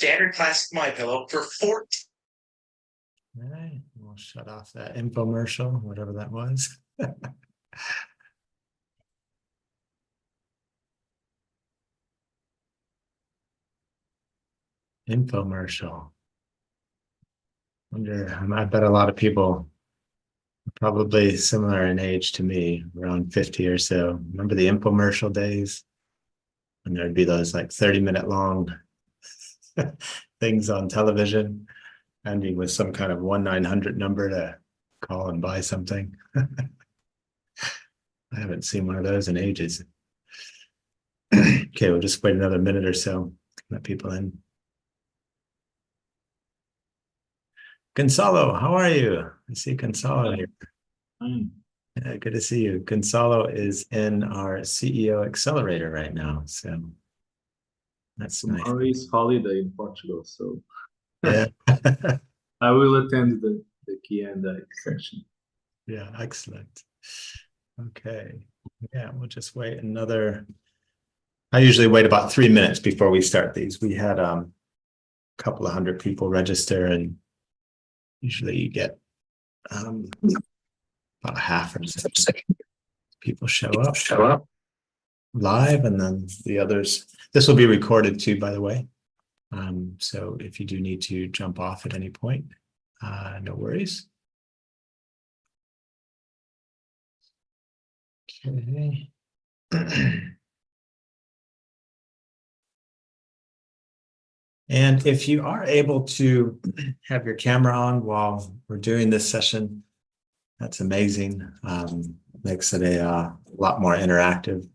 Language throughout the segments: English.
standard classic MyPillow for 14. All right, we'll shut off that infomercial, whatever that was. Infomercial. I bet a lot of people are probably similar in age to me, around 50 or so. Remember the infomercial days? And there'd be those like 30-minute long things on television, ending with some kind of 1-900 number to call and buy something. I haven't seen one of those in ages. Okay, we'll just wait another minute or so, let people in. Gonzalo, how are you? I see Gonzalo here. Yeah, good to see you. Gonzalo is in our CEO Accelerator right now, so that's Tomorrow nice. is holiday in Portugal, so Yeah. I will attend the Q&A session. Yeah, excellent. Okay. Yeah, we'll just wait another. I usually wait about 3 minutes before we start these. We had a couple of hundred people register, and usually you get about half or so people show up live, and then the others. This will be recorded too, by the way. So if you do need to jump off at any point, no worries. Okay. And if you are able to have your camera on while we're doing this session, that's amazing. Makes it a lot more interactive.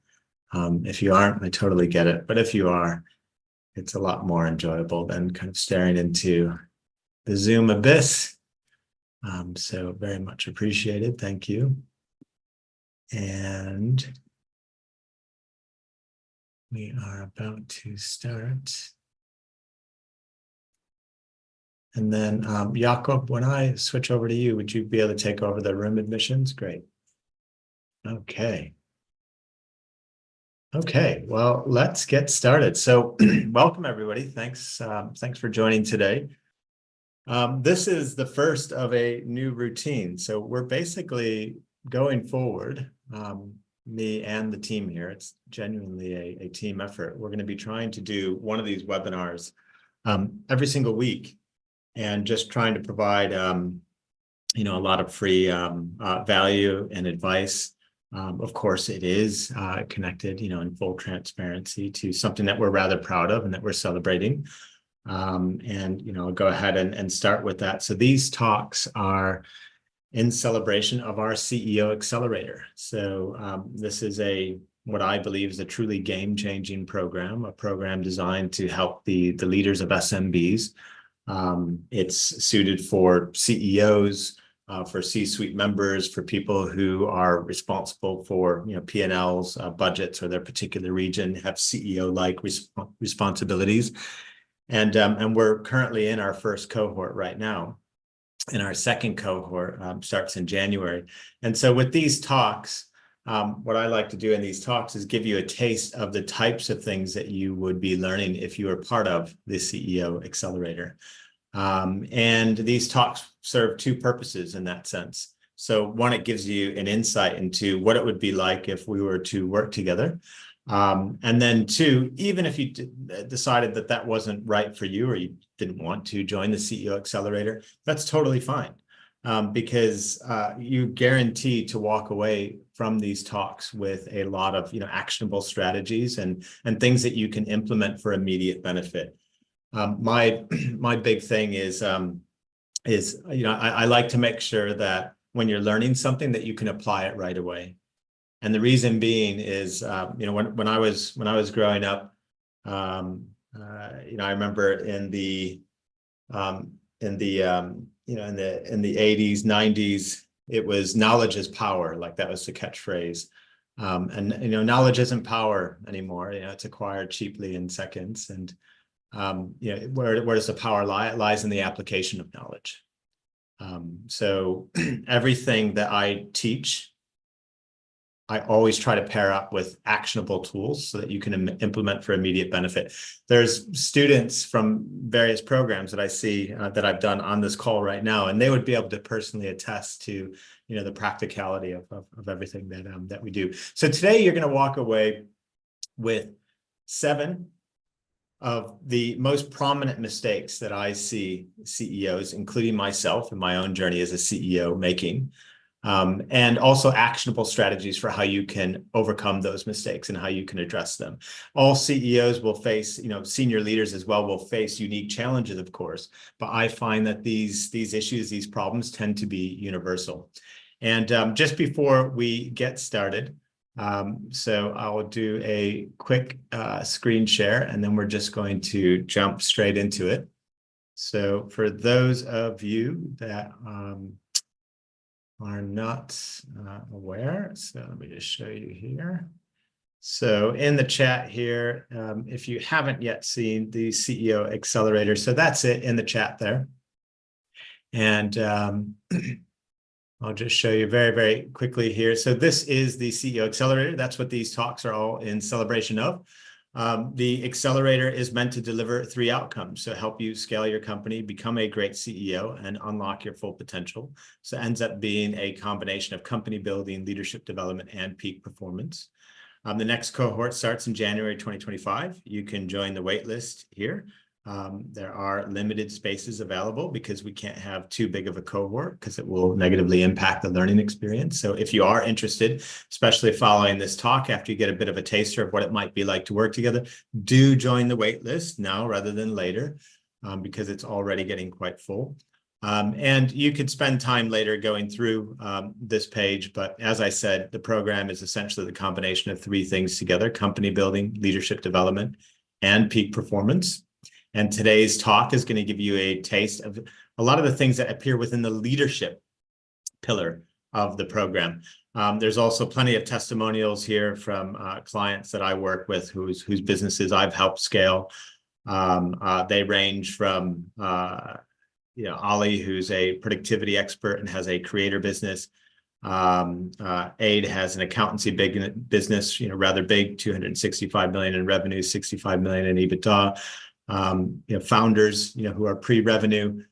If you aren't, I totally get it. But if you are, it's a lot more enjoyable than kind of staring into the Zoom abyss. So very much appreciated. Thank you. And we are about to start. And then, Jakob, when I switch over to you, would you be able to take over the room admissions? Great. Okay. Okay, well, let's get started. So welcome, everybody. Thanks for joining today. This is the first of a new routine. So we're basically going forward, me and the team here. It's genuinely a team effort. We're going to be trying to do one of these webinars every single week, and just trying to provide a lot of free value and advice. Of course, it is connected, in full transparency to something that we're rather proud of and that we're celebrating. I'll go ahead and start with that. So these talks are in celebration of our CEO Accelerator. So this is what I believe is a truly game-changing program, a program designed to help the leaders of SMBs. It's suited for CEOs, for C-suite members, for people who are responsible for P&Ls, budgets, or their particular region, have CEO-like responsibilities. And we're currently in our first cohort right now. And our second cohort starts in January. And so with these talks, what I like to do in these talks is give you a taste of the types of things that you would be learning if you were part of the CEO Accelerator. And these talks serve two purposes in that sense. So one, it gives you an insight into what it would be like if we were to work together. And then two, even if you decided that that wasn't right for you, or you didn't want to join the CEO Accelerator, that's totally fine. Because you guarantee to walk away from these talks with a lot of actionable strategies and things that you can implement for immediate benefit. My big thing is I like to make sure that when you're learning something that you can apply it right away. And the reason being is when I was growing up, I remember in the 80s, 90s, it was knowledge is power, like that was the catchphrase. And knowledge isn't power anymore. It's acquired cheaply in seconds. And where does the power lie? It lies in the application of knowledge. So everything that I teach I always try to pair up with actionable tools so that you can implement for immediate benefit. There's students from various programs that I see that I've done on this call right now, and they would be able to personally attest to, the practicality of everything that we do. So today you're going to walk away with 7 of the most prominent mistakes that I see CEOs, including myself in my own journey as a CEO, making. And also actionable strategies for how you can overcome those mistakes and how you can address them. All CEOs will face, senior leaders as well will face unique challenges, of course, but I find that these issues, these problems tend to be universal. And just before we get started, so I'll do a quick screen share, and then we're just going to jump straight into it. So for those of you that are not aware. So let me just show you here. So in the chat here, if you haven't yet seen the CEO Accelerator, so that's it in the chat there. And I'll just show you very, very quickly here. So this is the CEO Accelerator. That's what these talks are all in celebration of. The accelerator is meant to deliver 3 outcomes. So help you scale your company, become a great CEO, and unlock your full potential. So it ends up being a combination of company building, leadership development, and peak performance. The next cohort starts in January 2025. You can join the wait list here. There are limited spaces available because we can't have too big of a cohort because it will negatively impact the learning experience. So if you are interested, especially following this talk, after you get a bit of a taster of what it might be like to work together, do join the wait list now rather than later because it's already getting quite full. And you could spend time later going through this page. But as I said, the program is essentially the combination of 3 things together: company building, leadership development, and peak performance. And today's talk is going to give you a taste of a lot of the things that appear within the leadership pillar of the program. There's also plenty of testimonials here from clients that I work with whose businesses I've helped scale. They range from Ali, who's a productivity expert and has a creator business. Aid has an accountancy business, rather big, 265 million in revenue, 65 million in EBITDA. Founders, who are pre-revenue,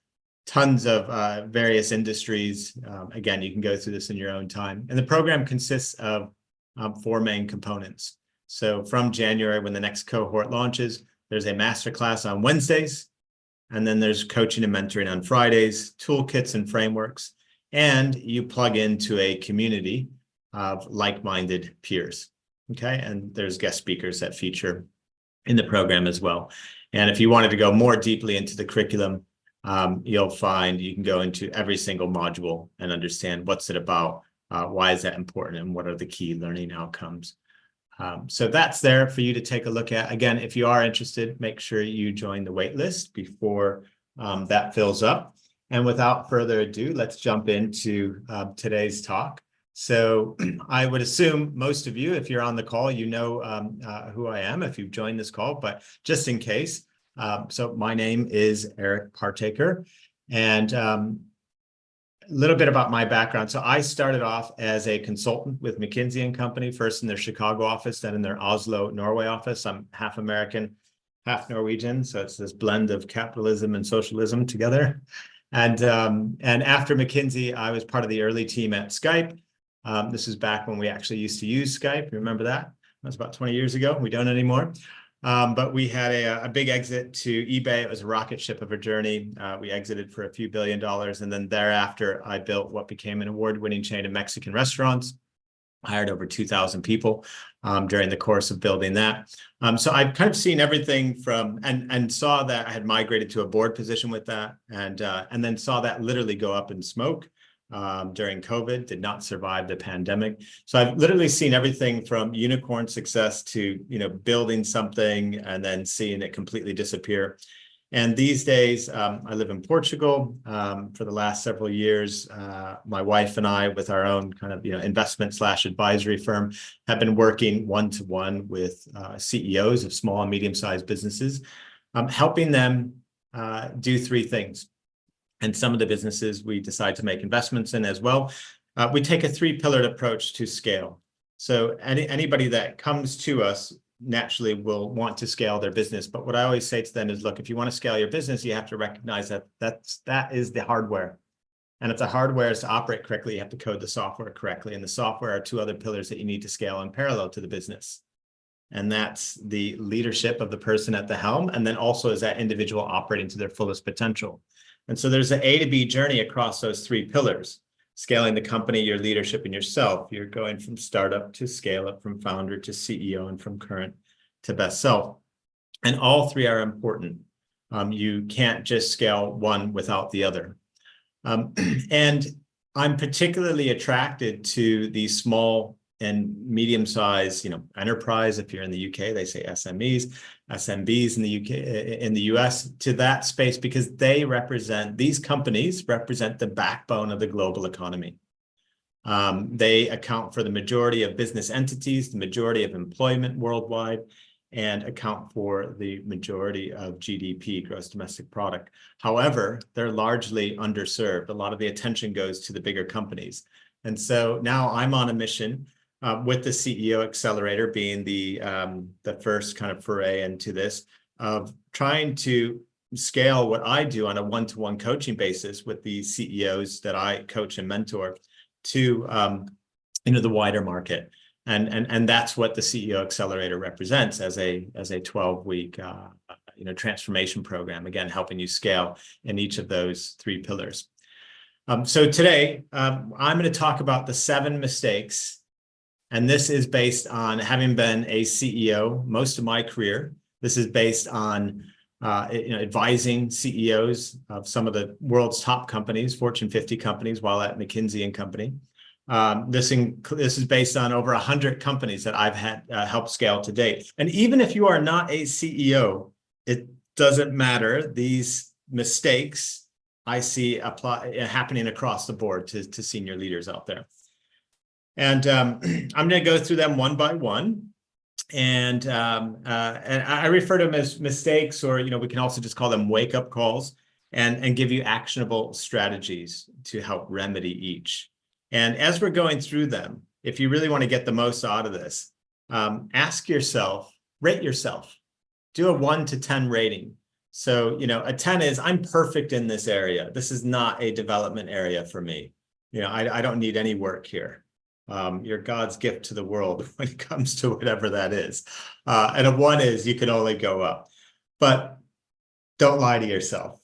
tons of various industries. Again, you can go through this in your own time. And the program consists of 4 main components. So from January, when the next cohort launches, there's a masterclass on Wednesdays, and then there's coaching and mentoring on Fridays, toolkits and frameworks, and you plug into a community of like-minded peers. Okay, and there's guest speakers that feature in the program as well. And if you wanted to go more deeply into the curriculum, you'll find you can go into every single module and understand what's it about, why is that important, and what are the key learning outcomes. So that's there for you to take a look at. Again, if you are interested, make sure you join the wait list before that fills up. And without further ado, let's jump into today's talk. So I would assume most of you, if you're on the call, you know who I am if you've joined this call, but just in case. So my name is Eric Partaker, and a little bit about my background. So I started off as a consultant with McKinsey & Company, first in their Chicago office, then in their Oslo, Norway office. I'm half American, half Norwegian. So it's this blend of capitalism and socialism together. And after McKinsey, I was part of the early team at Skype. This is back when we actually used to use Skype. Remember that? That was about 20 years ago. We don't anymore. But we had a big exit to eBay. It was a rocket ship of a journey. We exited for a few $1 billion. And then thereafter, I built what became an award-winning chain of Mexican restaurants. Hired over 2,000 people during the course of building that. So I've kind of seen everything from, and saw that I had migrated to a board position with that, and then saw that literally go up in smoke during COVID, did not survive the pandemic. So I've literally seen everything from unicorn success to, building something and then seeing it completely disappear. And these days, I live in Portugal. For the last several years, my wife and I, with our own kind of investment/advisory firm, have been working one-to-one with CEOs of small and medium-sized businesses, helping them do 3 things. And some of the businesses we decide to make investments in as well. We take a 3-pillared approach to scale. So anybody that comes to us naturally will want to scale their business. But what I always say to them is, look, if you want to scale your business, you have to recognize that that is the hardware. And if the hardware is to operate correctly, you have to code the software correctly. And the software are two other pillars that you need to scale in parallel to the business. And that's the leadership of the person at the helm. And then also is that individual operating to their fullest potential. And so there's an A to B journey across those three pillars: scaling the company, your leadership, and yourself. You're going from startup to scale up, from founder to CEO, and from current to best self. And all three are important. You can't just scale one without the other. And I'm particularly attracted to the small and medium-sized, enterprise. If you're in the UK, they say SMEs, SMBs in the UK, in the US, to that space, because these companies represent the backbone of the global economy. They account for the majority of business entities, the majority of employment worldwide, and account for the majority of GDP, gross domestic product. However, they're largely underserved. A lot of the attention goes to the bigger companies. And so now I'm on a mission with the CEO Accelerator being the first kind of foray into this, of trying to scale what I do on a one-to-one coaching basis with the CEOs that I coach and mentor to the wider market. And that's what the CEO Accelerator represents as a 12-week transformation program, again, helping you scale in each of those three pillars. So today, I'm going to talk about the 7 mistakes, and this is based on having been a CEO most of my career. This is based on advising CEOs of some of the world's top companies, Fortune 50 companies, while at McKinsey and Company. This is based on over 100 companies that I've had helped scale to date. And even if you are not a CEO, it doesn't matter. These mistakes I see happening across the board to senior leaders out there. And I'm going to go through them one by one. And I refer to them as mistakes, or we can also just call them wake-up calls, and give you actionable strategies to help remedy each. And as we're going through them, if you really want to get the most out of this, ask yourself, rate yourself, do a 1 to 10 rating. So, a 10 is, I'm perfect in this area. This is not a development area for me. I don't need any work here. You're God's gift to the world when it comes to whatever that is. And a 1 is, you can only go up. But don't lie to yourself,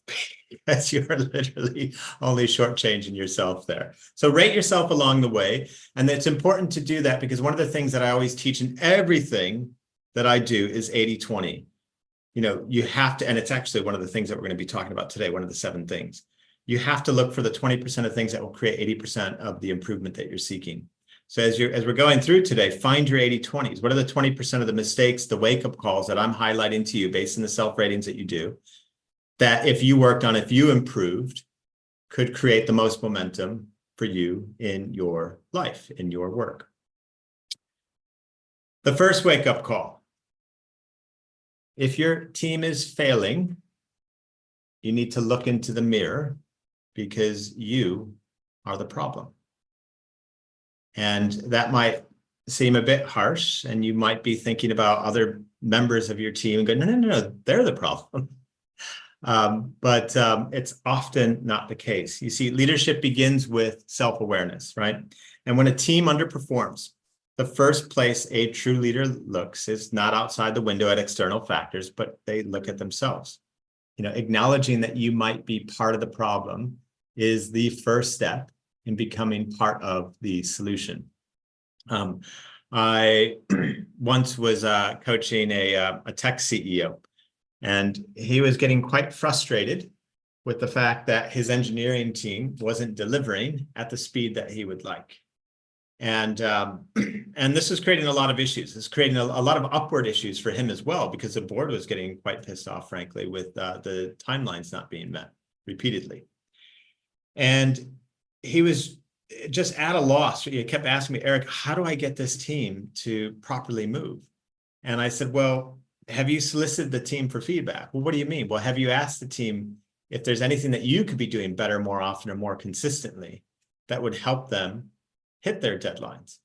because you're literally only shortchanging yourself there. So rate yourself along the way. And it's important to do that, because one of the things that I always teach in everything that I do is 80-20. You have to, and it's actually one of the things that we're going to be talking about today, one of the 7 things. You have to look for the 20% of things that will create 80% of the improvement that you're seeking. So as we're going through today, find your 80-20s. What are the 20% of the mistakes, the wake-up calls that I'm highlighting to you based on the self-ratings that you do, that if you worked on, if you improved, could create the most momentum for you in your life, in your work? The first wake-up call. If your team is failing, you need to look into the mirror, because you are the problem. And that might seem a bit harsh, and you might be thinking about other members of your team and go, no, they're the problem. But it's often not the case. You see, leadership begins with self-awareness, right? And when a team underperforms, the first place a true leader looks is not outside the window at external factors, but they look at themselves. Acknowledging that you might be part of the problem is the first step in becoming part of the solution. I once was coaching a tech CEO, and he was getting quite frustrated with the fact that his engineering team wasn't delivering at the speed that he would like. And this was creating a lot of issues. It's creating a lot of upward issues for him as well, because the board was getting quite pissed off, frankly, with the timelines not being met repeatedly. And he was just at a loss. He kept asking me, Eric, how do I get this team to properly move? And I said, well, have you solicited the team for feedback? Well, what do you mean? Well, have you asked the team if there's anything that you could be doing better, more often, or more consistently that would help them hit their deadlines?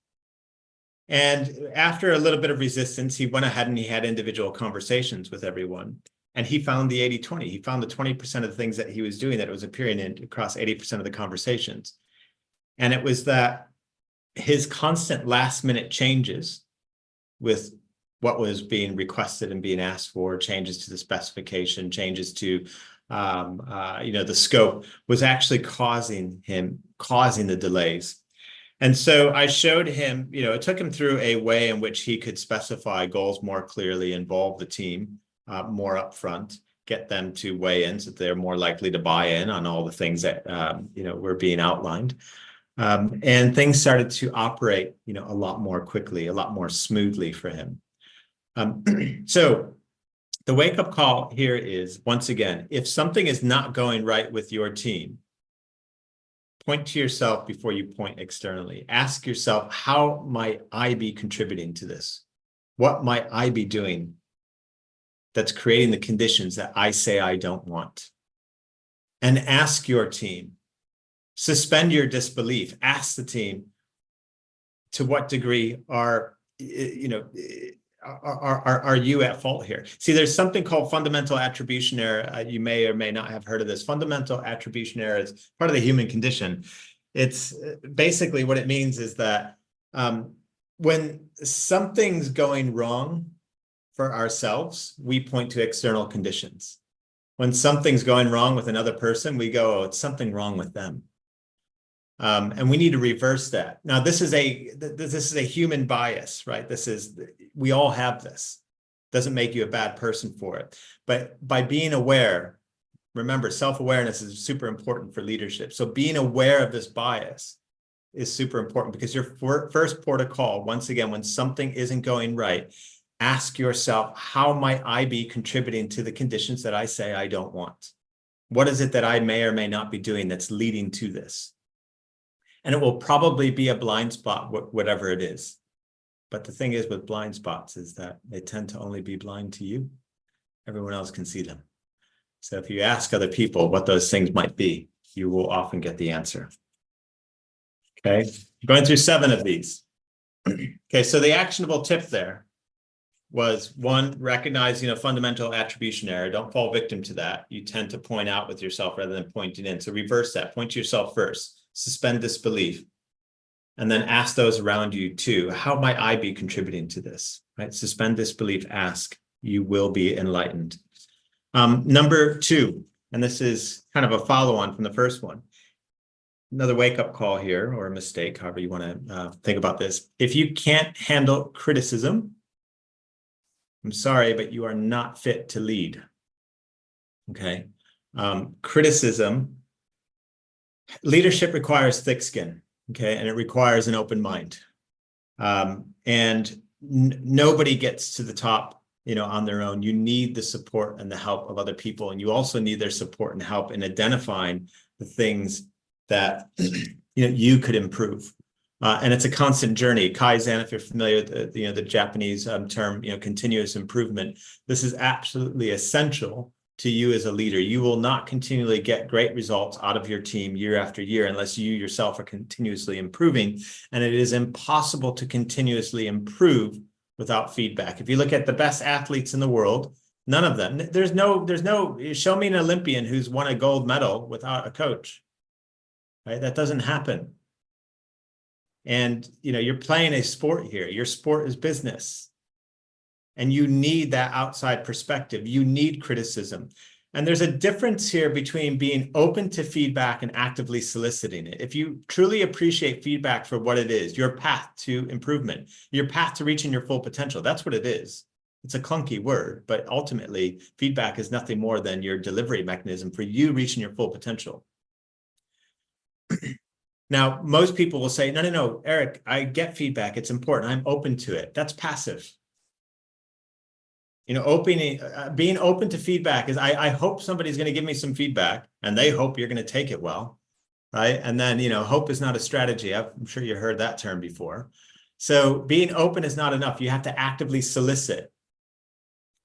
And after a little bit of resistance, he went ahead and he had individual conversations with everyone. And he found the 80-20. He found the 20% of the things that he was doing that it was appearing in across 80% of the conversations. And it was that his constant last minute changes with what was being requested and being asked for, changes to the specification, changes to the scope, was actually causing the delays. And so I showed him, it took him through a way in which he could specify goals more clearly, involve the team more upfront, get them to weigh in so that they're more likely to buy in on all the things that were being outlined. And things started to operate, a lot more quickly, a lot more smoothly for him. So the wake-up call here is, once again, if something is not going right with your team, point to yourself before you point externally. Ask yourself, how might I be contributing to this? What might I be doing that's creating the conditions that I say I don't want? And ask your team. Suspend your disbelief. Ask the team, to what degree are you at fault here? See, there's something called fundamental attribution error. You may or may not have heard of this. Fundamental attribution error is part of the human condition. It's basically what it means is that when something's going wrong for ourselves, we point to external conditions. When something's going wrong with another person, we go, oh, it's something wrong with them. And we need to reverse that. Now, this is a human bias, right? We all have this. Doesn't make you a bad person for it. But by being aware, remember, self-awareness is super important for leadership. So being aware of this bias is super important, because your first port of call, once again, when something isn't going right, ask yourself, how might I be contributing to the conditions that I say I don't want? What is it that I may or may not be doing that's leading to this? And it will probably be a blind spot, whatever it is. But the thing is with blind spots is that they tend to only be blind to you. Everyone else can see them. So if you ask other people what those things might be, you will often get the answer. Okay, going through 7 of these. Okay, so the actionable tip there was, 1, recognizing a fundamental attribution error. Don't fall victim to that. You tend to point out with yourself rather than pointing in. So reverse that. Point to yourself first. Suspend disbelief. And then ask those around you too, how might I be contributing to this? Right? Suspend disbelief, ask. You will be enlightened. Number 2, and this is kind of a follow-on from the first one. Another wake-up call here, or a mistake, however you want to think about this. If you can't handle criticism, I'm sorry, but you are not fit to lead. Okay. Leadership requires thick skin. Okay. And it requires an open mind. And nobody gets to the top, on their own. You need the support and the help of other people. And you also need their support and help in identifying the things that, you could improve. And it's a constant journey. Kaizen, if you're familiar with the Japanese term, continuous improvement. This is absolutely essential to you as a leader. You will not continually get great results out of your team year after year unless you yourself are continuously improving. And it is impossible to continuously improve without feedback. If you look at the best athletes in the world, none of them, there's no, show me an Olympian who's won a gold medal without a coach, right? That doesn't happen. And, you're playing a sport here. Your sport is business. And you need that outside perspective. You need criticism. And there's a difference here between being open to feedback and actively soliciting it. If you truly appreciate feedback for what it is, your path to improvement, your path to reaching your full potential, that's what it is. It's a clunky word, but ultimately feedback is nothing more than your delivery mechanism for you reaching your full potential. Now, most people will say, no, Eric, I get feedback. It's important. I'm open to it. That's passive. Being open to feedback is, I hope somebody's going to give me some feedback and they hope you're going to take it well, right? And then, hope is not a strategy. I'm sure you heard that term before. So being open is not enough. You have to actively solicit.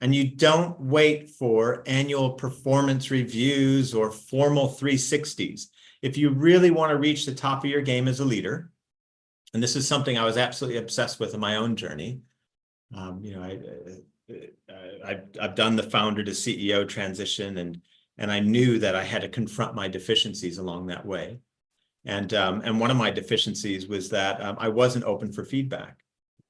And you don't wait for annual performance reviews or formal 360s. If you really want to reach the top of your game as a leader, and this is something I was absolutely obsessed with in my own journey. I've done the founder to CEO transition, and I knew that I had to confront my deficiencies along that way. And one of my deficiencies was that I wasn't open for feedback.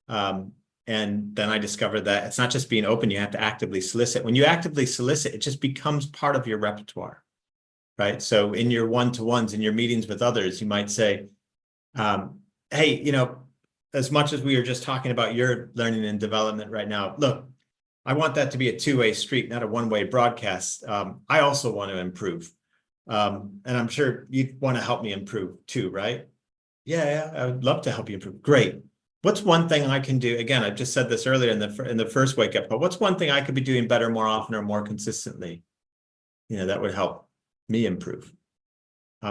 And then I discovered that it's not just being open, you have to actively solicit. When you actively solicit, it just becomes part of your repertoire, right? So in your one-to-ones, in your meetings with others, you might say, hey, as much as we were just talking about your learning and development right now, look, I want that to be a two-way street, not a one-way broadcast. I also want to improve. And I'm sure you'd want to help me improve too, right? Yeah, I would love to help you improve. Great. What's one thing I can do? Again, I just said this earlier in the first wake up call. What's one thing I could be doing better more often or more consistently? That would help me improve.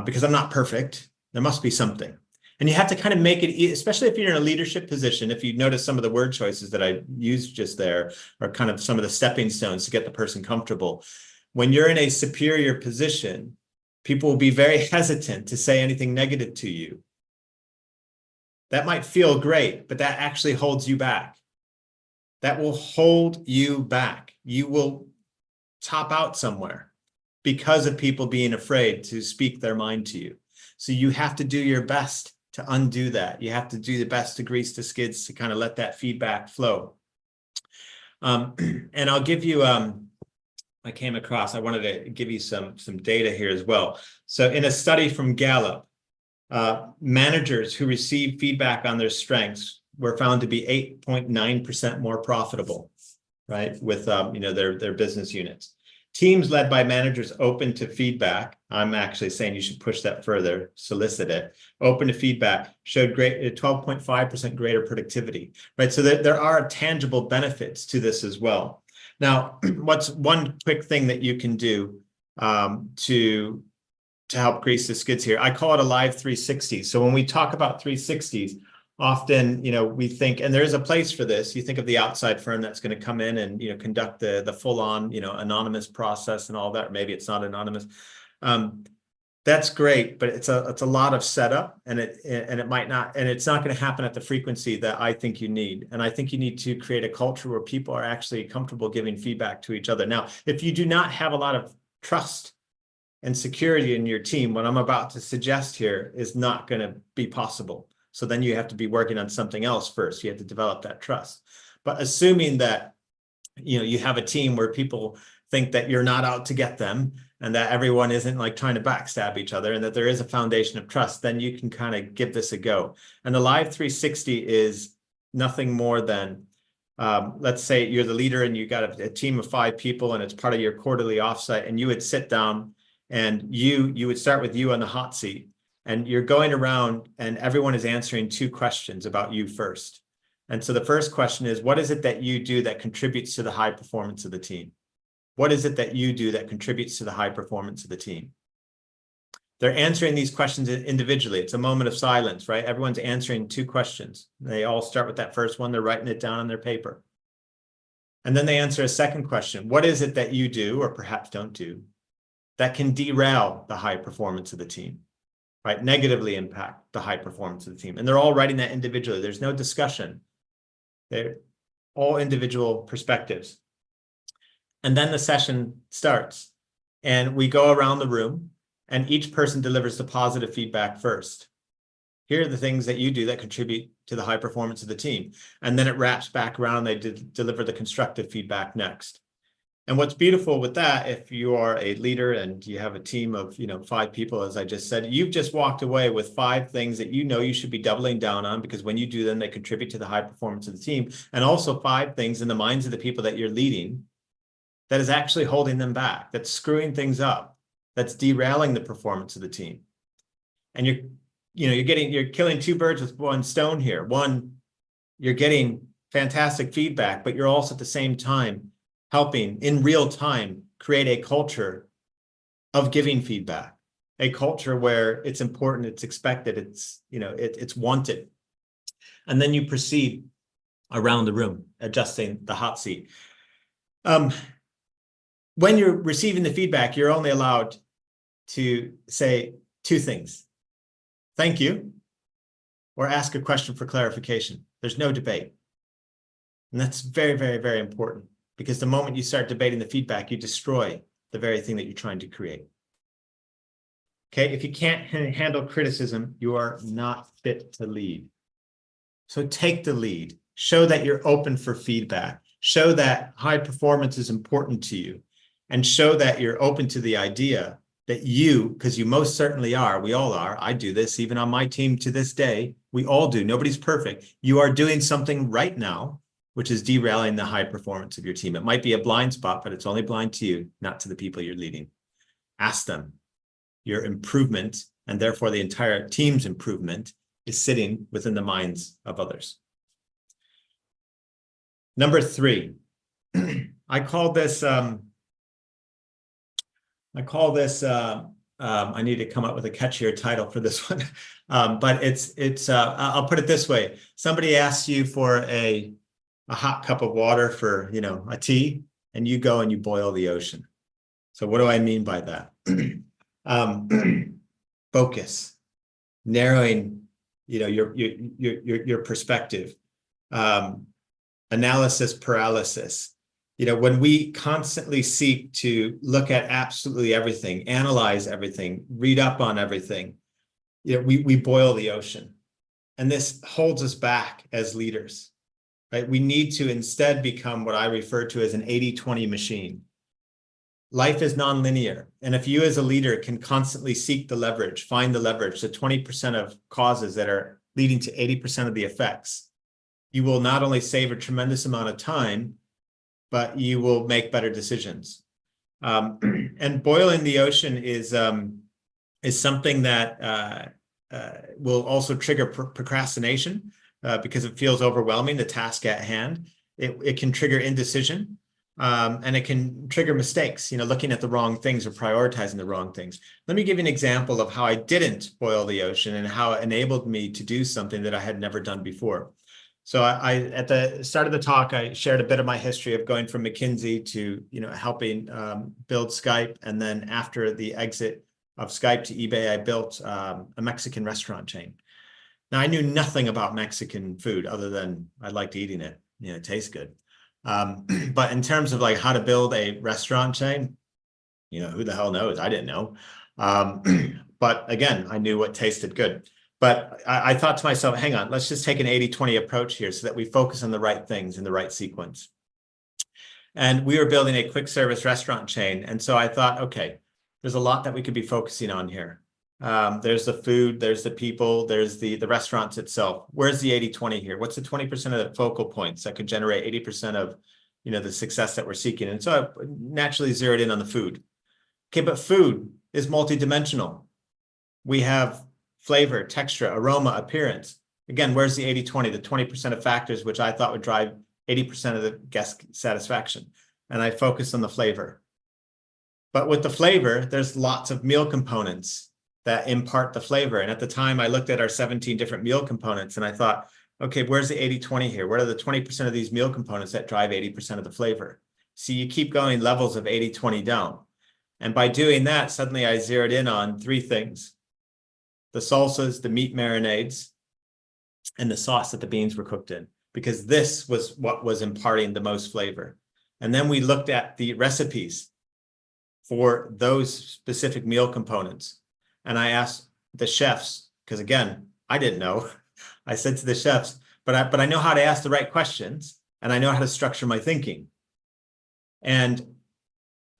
Because I'm not perfect. There must be something. And you have to kind of make it, especially if you're in a leadership position, if you notice some of the word choices that I used just there are kind of some of the stepping stones to get the person comfortable. When you're in a superior position, people will be very hesitant to say anything negative to you. That might feel great, but that actually holds you back. That will hold you back. You will top out somewhere because of people being afraid to speak their mind to you. So you have to do your best to undo that. You have to do the best to grease the skids to kind of let that feedback flow. And I'll give you, I wanted to give you some data here as well. So in a study from Gallup, managers who receive feedback on their strengths were found to be 8.9% more profitable, right, with their business units. Teams led by managers open to feedback, I'm actually saying you should push that further, solicit it, open to feedback, showed 12.5% greater productivity, right? So there are tangible benefits to this as well. Now, what's one quick thing that you can do to help grease the skids here? I call it a live 360. So when we talk about 360s, often, we think, and there is a place for this, you think of the outside firm that's going to come in and, conduct the full-on, anonymous process and all that, or maybe it's not anonymous. That's great, but it's a lot of setup, and it might not, and it's not going to happen at the frequency that I think you need. And I think you need to create a culture where people are actually comfortable giving feedback to each other. Now, if you do not have a lot of trust and security in your team, what I'm about to suggest here is not going to be possible. So then you have to be working on something else first. You have to develop that trust. But assuming that, you have a team where people think that you're not out to get them and that everyone isn't like trying to backstab each other and that there is a foundation of trust, then you can kind of give this a go. And the Live 360 is nothing more than, let's say you're the leader and you got a team of 5 people and it's part of your quarterly offsite, and you would sit down and you would start with you on the hot seat. And you're going around and everyone is answering 2 questions about you first. And so the first question is, what is it that you do that contributes to the high performance of the team? What is it that you do that contributes to the high performance of the team? They're answering these questions individually. It's a moment of silence, right? Everyone's answering 2 questions. They all start with that first one. They're writing it down on their paper. And then they answer a second question. What is it that you do, or perhaps don't do, that can derail the high performance of the team? Right, negatively impact the high performance of the team. And they're all writing that individually. There's no discussion. They're all individual perspectives. And then the session starts. And we go around the room and each person delivers the positive feedback first. Here are the things that you do that contribute to the high performance of the team. And then it wraps back around. They deliver the constructive feedback next. And what's beautiful with that, if you are a leader and you have a team of 5 people, as I just said, you've just walked away with 5 things that you should be doubling down on, because when you do them, they contribute to the high performance of the team. And also 5 things in the minds of the people that you're leading that is actually holding them back, that's screwing things up, that's derailing the performance of the team. And you're killing 2 birds with 1 stone here. One, you're getting fantastic feedback, but you're also at the same time helping in real time create a culture of giving feedback, a culture where it's important, it's expected, it's wanted. And then you proceed around the room, adjusting the hot seat. When you're receiving the feedback, you're only allowed to say 2 things. Thank you, or ask a question for clarification. There's no debate. And that's very, very, very important, because the moment you start debating the feedback, you destroy the very thing that you're trying to create. Okay, if you can't handle criticism, you are not fit to lead. So take the lead. Show that you're open for feedback. Show that high performance is important to you. And show that you're open to the idea that you, because you most certainly are, we all are, I do this even on my team to this day, we all do, nobody's perfect. You are doing something right now, which is derailing the high performance of your team. It might be a blind spot, but it's only blind to you, not to the people you're leading. Ask them. Your improvement, and therefore the entire team's improvement, is sitting within the minds of others. Number 3, I call this, I need to come up with a catchier title for this one, but I'll put it this way. Somebody asks you for a hot cup of water for, a tea, and you go and you boil the ocean. So what do I mean by that? Focus, narrowing, your perspective, analysis paralysis. When we constantly seek to look at absolutely everything, analyze everything, read up on everything, we boil the ocean. And this holds us back as leaders, right? We need to instead become what I refer to as an 80-20 machine. Life is nonlinear. And if you as a leader can constantly seek the leverage, find the leverage, the 20% of causes that are leading to 80% of the effects, you will not only save a tremendous amount of time, but you will make better decisions. And boiling the ocean is something that will also trigger procrastination because it feels overwhelming, the task at hand. It can trigger indecision, and it can trigger mistakes, looking at the wrong things or prioritizing the wrong things. Let me give you an example of how I didn't boil the ocean and how it enabled me to do something that I had never done before. So I at the start of the talk, I shared a bit of my history of going from McKinsey to, helping build Skype. And then after the exit of Skype to eBay, I built a Mexican restaurant chain. Now, I knew nothing about Mexican food other than I liked eating it. It tastes good. But in terms of like how to build a restaurant chain, who the hell knows? I didn't know. But again, I knew what tasted good. But I thought to myself, hang on, let's just take an 80-20 approach here so that we focus on the right things in the right sequence. And we were building a quick service restaurant chain. And so I thought, okay, there's a lot that we could be focusing on here. There's the food, there's the people, there's the restaurants itself. Where's the 80-20 here? What's the 20% of the focal points that could generate 80% of, the success that we're seeking? And so I naturally zeroed in on the food. Okay, but food is multidimensional. We have flavor, texture, aroma, appearance. Again, where's the 80-20, the 20% of factors which I thought would drive 80% of the guest satisfaction? And I focused on the flavor. But with the flavor, there's lots of meal components that impart the flavor. And at the time, I looked at our 17 different meal components and I thought, okay, where's the 80-20 here? What are the 20% of these meal components that drive 80% of the flavor? So you keep going levels of 80-20 down. And by doing that, suddenly I zeroed in on 3 things: the salsas, the meat marinades, and the sauce that the beans were cooked in, because this was what was imparting the most flavor. And then we looked at the recipes for those specific meal components. And I asked the chefs, because again, I didn't know. I said to the chefs, but I know how to ask the right questions and I know how to structure my thinking. And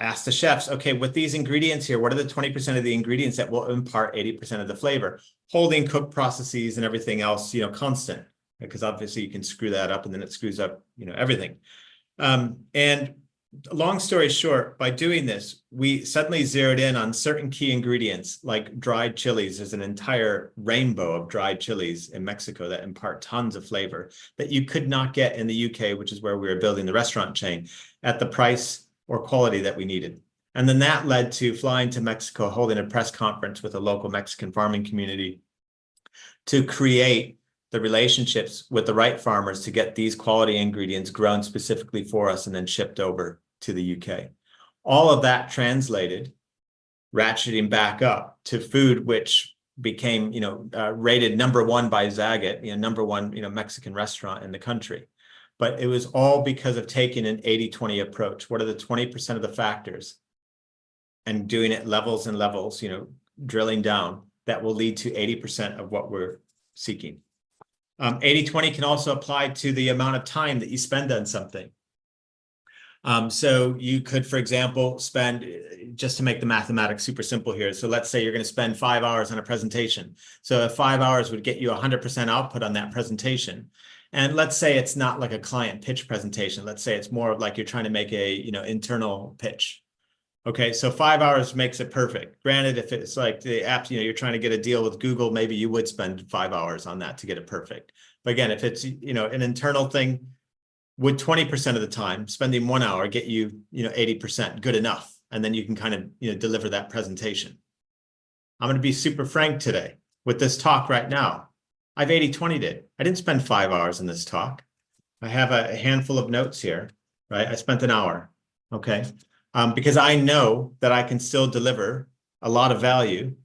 ask the chefs, okay, with these ingredients here, what are the 20% of the ingredients that will impart 80% of the flavor? Holding cook processes and everything else, constant, because obviously you can screw that up and then it screws up, everything. And long story short, by doing this, we suddenly zeroed in on certain key ingredients like dried chilies. There's an entire rainbow of dried chilies in Mexico that impart tons of flavor that you could not get in the UK, which is where we were building the restaurant chain, at the price or quality that we needed. And then that led to flying to Mexico, holding a press conference with a local Mexican farming community to create the relationships with the right farmers to get these quality ingredients grown specifically for us and then shipped over to the UK. All of that translated, ratcheting back up to food, which became, rated #1 by Zagat, #1, Mexican restaurant in the country. But it was all because of taking an 80-20 approach. What are the 20% of the factors? And doing it levels and levels, drilling down, that will lead to 80% of what we're seeking. 80-20 can also apply to the amount of time that you spend on something. So you could, for example, spend, just to make the mathematics super simple here. So let's say you're going to spend 5 hours on a presentation. So if 5 hours would get you 100% output on that presentation. And let's say it's not like a client pitch presentation. Let's say it's more like you're trying to make a, internal pitch. Okay, so 5 hours makes it perfect. Granted, if it's like the app, you're trying to get a deal with Google, maybe you would spend 5 hours on that to get it perfect. But again, if it's, an internal thing, would 20% of the time, spending 1 hour get you, 80% good enough? And then you can kind of, deliver that presentation. I'm going to be super frank today with this talk right now. I've 80-20'd it. I didn't spend 5 hours in this talk. I have a handful of notes here, right? I spent an hour, okay? Because I know that I can still deliver a lot of value,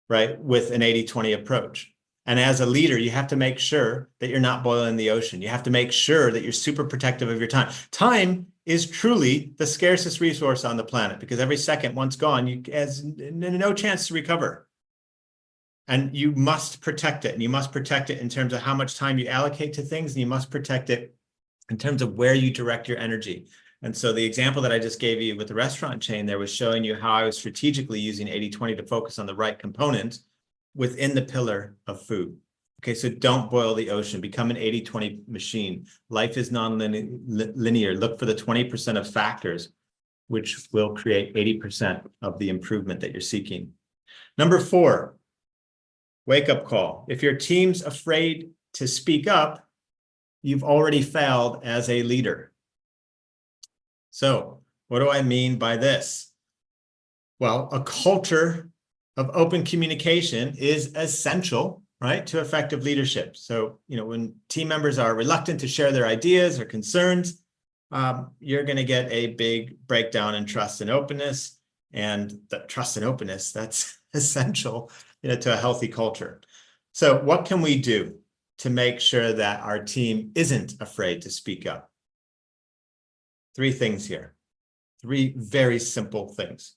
right, with an 80-20 approach. And as a leader, you have to make sure that you're not boiling the ocean. You have to make sure that you're super protective of your time. Time is truly the scarcest resource on the planet, because every second once gone, you has no chance to recover. And you must protect it. And you must protect it in terms of how much time you allocate to things. And you must protect it in terms of where you direct your energy. And so the example that I just gave you with the restaurant chain there was showing you how I was strategically using 80-20 to focus on the right component within the pillar of food. Okay, so don't boil the ocean. Become an 80-20 machine. Life is non-linear. Look for the 20% of factors which will create 80% of the improvement that you're seeking. Number 4, wake-up call. If your team's afraid to speak up, you've already failed as a leader. So what do I mean by this? Well, a culture of open communication is essential, right, to effective leadership. So, when team members are reluctant to share their ideas or concerns, you're going to get a big breakdown in trust and openness. And the trust and openness, that's essential, to a healthy culture. So what can we do to make sure that our team isn't afraid to speak up? 3 things here. 3 very simple things.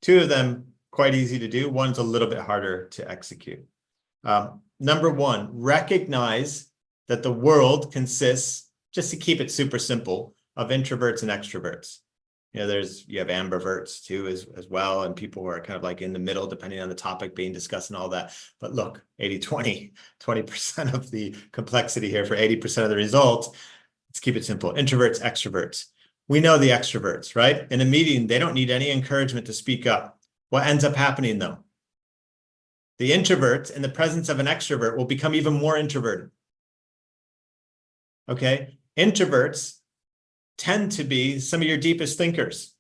2 of them quite easy to do. One's a little bit harder to execute. Number 1, recognize that the world consists, just to keep it super simple, of introverts and extroverts. You have ambiverts too as well, and people who are kind of like in the middle, depending on the topic being discussed and all that. But look, 80-20, 20% of the complexity here for 80% of the results. Let's keep it simple. Introverts, extroverts. We know the extroverts, right? In a meeting, they don't need any encouragement to speak up. What ends up happening though? The introverts in the presence of an extrovert will become even more introverted. Okay? Introverts tend to be some of your deepest thinkers.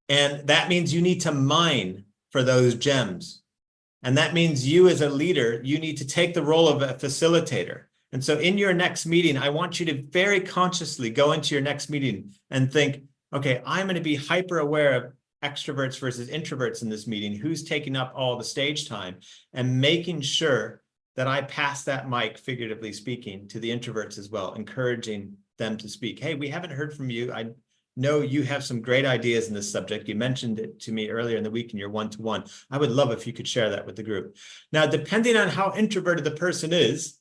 And that means you need to mine for those gems. And that means you as a leader, you need to take the role of a facilitator. And so in your next meeting, I want you to very consciously go into your next meeting and think, okay, I'm going to be hyper aware of extroverts versus introverts in this meeting, who's taking up all the stage time, and making sure that I pass that mic, figuratively speaking, to the introverts as well, encouraging them to speak. Hey, we haven't heard from you. I know you have some great ideas in this subject. You mentioned it to me earlier in the week in your one-to-one. I would love if you could share that with the group. Now, depending on how introverted the person is,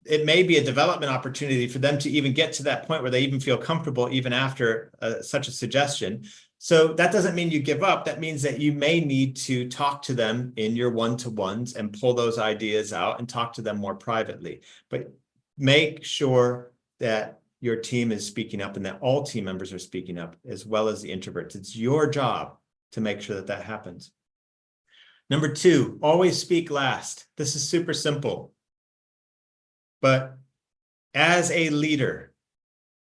it may be a development opportunity for them to even get to that point where they even feel comfortable even after such a suggestion. So that doesn't mean you give up. That means that you may need to talk to them in your one-to-ones and pull those ideas out and talk to them more privately. But make sure that your team is speaking up and that all team members are speaking up, as well as the introverts. It's your job to make sure that that happens. Number 2, always speak last. This is super simple. But as a leader,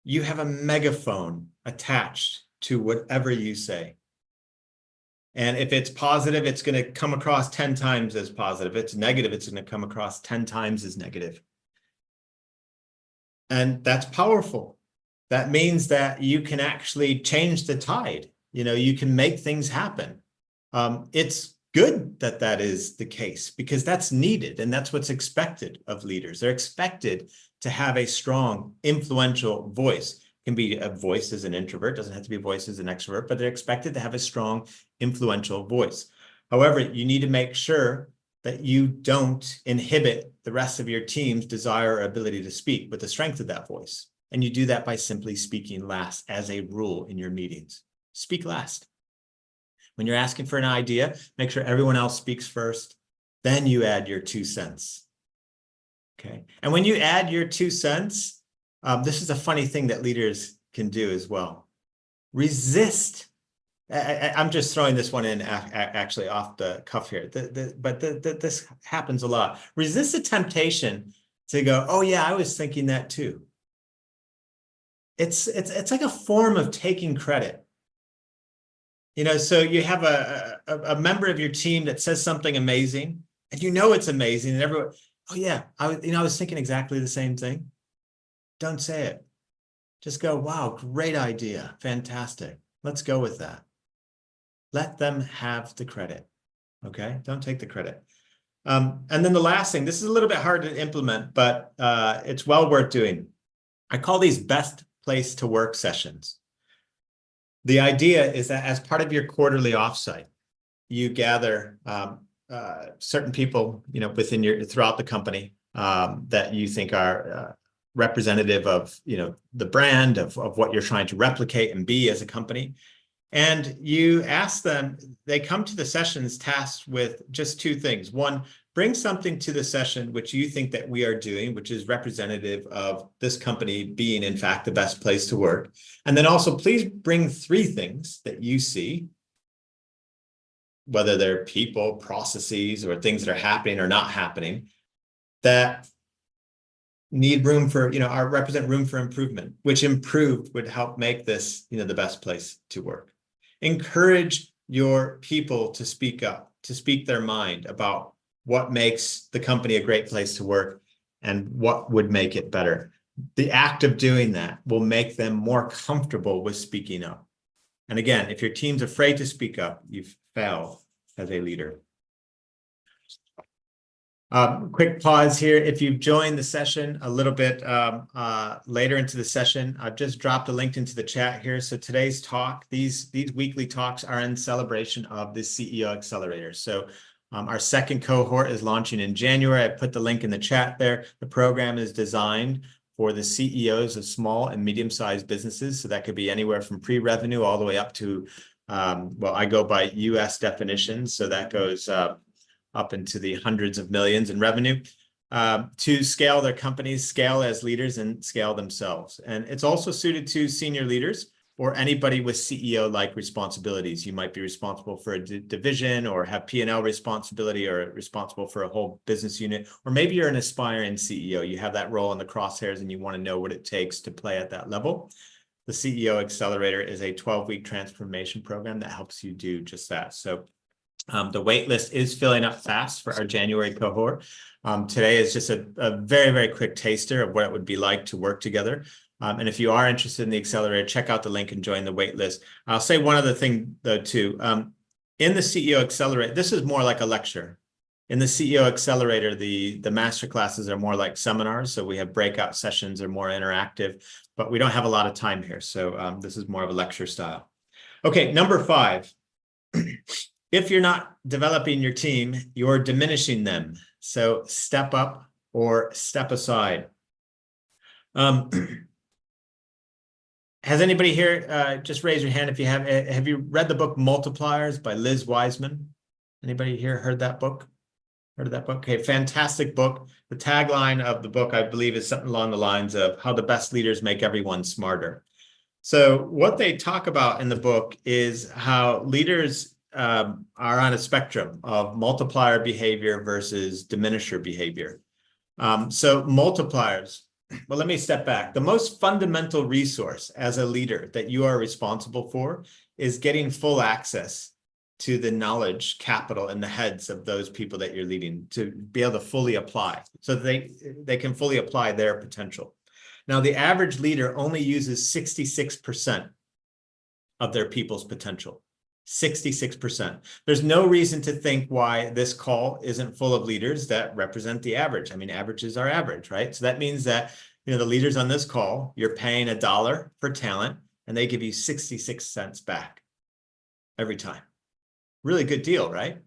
you have a megaphone attached to whatever you say. And if it's positive, it's going to come across 10 times as positive. If it's negative, it's going to come across 10 times as negative. And that's powerful. That means that you can actually change the tide. You can make things happen. It's good that that is the case, because that's needed and that's what's expected of leaders. They're expected to have a strong, influential voice. It can be a voice as an introvert, doesn't have to be a voice as an extrovert, but they're expected to have a strong, influential voice. However, you need to make sure that you don't inhibit the rest of your team's desire or ability to speak with the strength of that voice. And you do that by simply speaking last as a rule in your meetings. Speak last. When you're asking for an idea, make sure everyone else speaks first, then you add your 2 cents. Okay. And when you add your 2 cents, this is a funny thing that leaders can do as well. Resist. I'm just throwing this one in actually off the cuff here, but this happens a lot. Resist the temptation to go, oh yeah, I was thinking that too. It's like a form of taking credit. So you have a member of your team that says something amazing, and it's amazing, and everyone, oh yeah, I was thinking exactly the same thing. Don't say it. Just go, wow, great idea, fantastic. Let's go with that. Let them have the credit. Okay, don't take the credit. And then the last thing, this is a little bit hard to implement, but it's well worth doing. I call these best place to work sessions. The idea is that as part of your quarterly offsite, you gather certain people, within throughout the company that you think are representative of, the brand of what you're trying to replicate and be as a company. And you ask them, they come to the sessions tasked with just 2 things. One, bring something to the session which you think that we are doing, which is representative of this company being, in fact, the best place to work. And then also, please bring 3 things that you see, whether they're people, processes, or things that are happening or not happening, that need room for, represent room for improvement, which improved would help make this, the best place to work. Encourage your people to speak up, to speak their mind about what makes the company a great place to work and what would make it better. The act of doing that will make them more comfortable with speaking up. And again, if your team's afraid to speak up, you've failed as a leader. Quick pause here. If you've joined the session a little bit later into the session, I've just dropped a link into the chat here. So today's talk, these weekly talks are in celebration of the CEO Accelerator. So our second cohort is launching in January. I put the link in the chat there. The program is designed for the CEOs of small and medium-sized businesses. So that could be anywhere from pre-revenue all the way up to, well, I go by US definitions. So that goes up into the hundreds of millions in revenue, to scale their companies, scale as leaders, and scale themselves. And it's also suited to senior leaders or anybody with CEO-like responsibilities. You might be responsible for a division or have P&L responsibility or responsible for a whole business unit. Or maybe you're an aspiring CEO. You have that role in the crosshairs and you want to know what it takes to play at that level. The CEO Accelerator is a 12-week transformation program that helps you do just that. So the wait list is filling up fast for our January cohort. Today is just a very, very quick taster of what it would be like to work together. And if you are interested in the Accelerator, check out the link and join the wait list. I'll say one other thing, though, too. In the CEO Accelerator, this is more like a lecture. In the CEO Accelerator, the master classes are more like seminars. So we have breakout sessions, are more interactive, but we don't have a lot of time here. So this is more of a lecture style. Okay, number 5. If you're not developing your team, you're diminishing them. So step up or step aside. Has anybody here, just raise your hand if you have you read the book Multipliers by Liz Wiseman? Anybody here heard that book? Heard of that book? Okay, fantastic book. The tagline of the book, I believe, is something along the lines of how the best leaders make everyone smarter. So what they talk about in the book is how leaders are on a spectrum of multiplier behavior versus diminisher behavior. So multipliers, well, let me step back. The most fundamental resource as a leader that you are responsible for is getting full access to the knowledge capital in the heads of those people that you're leading to be able to fully apply so that they can fully apply their potential. Now, the average leader only uses 66% of their people's potential. 66%. There's no reason to think why this call isn't full of leaders that represent the average. I mean, averages are average, right? So that means that, the leaders on this call, you're paying $1 for talent and they give you 66 cents back every time. Really good deal, right?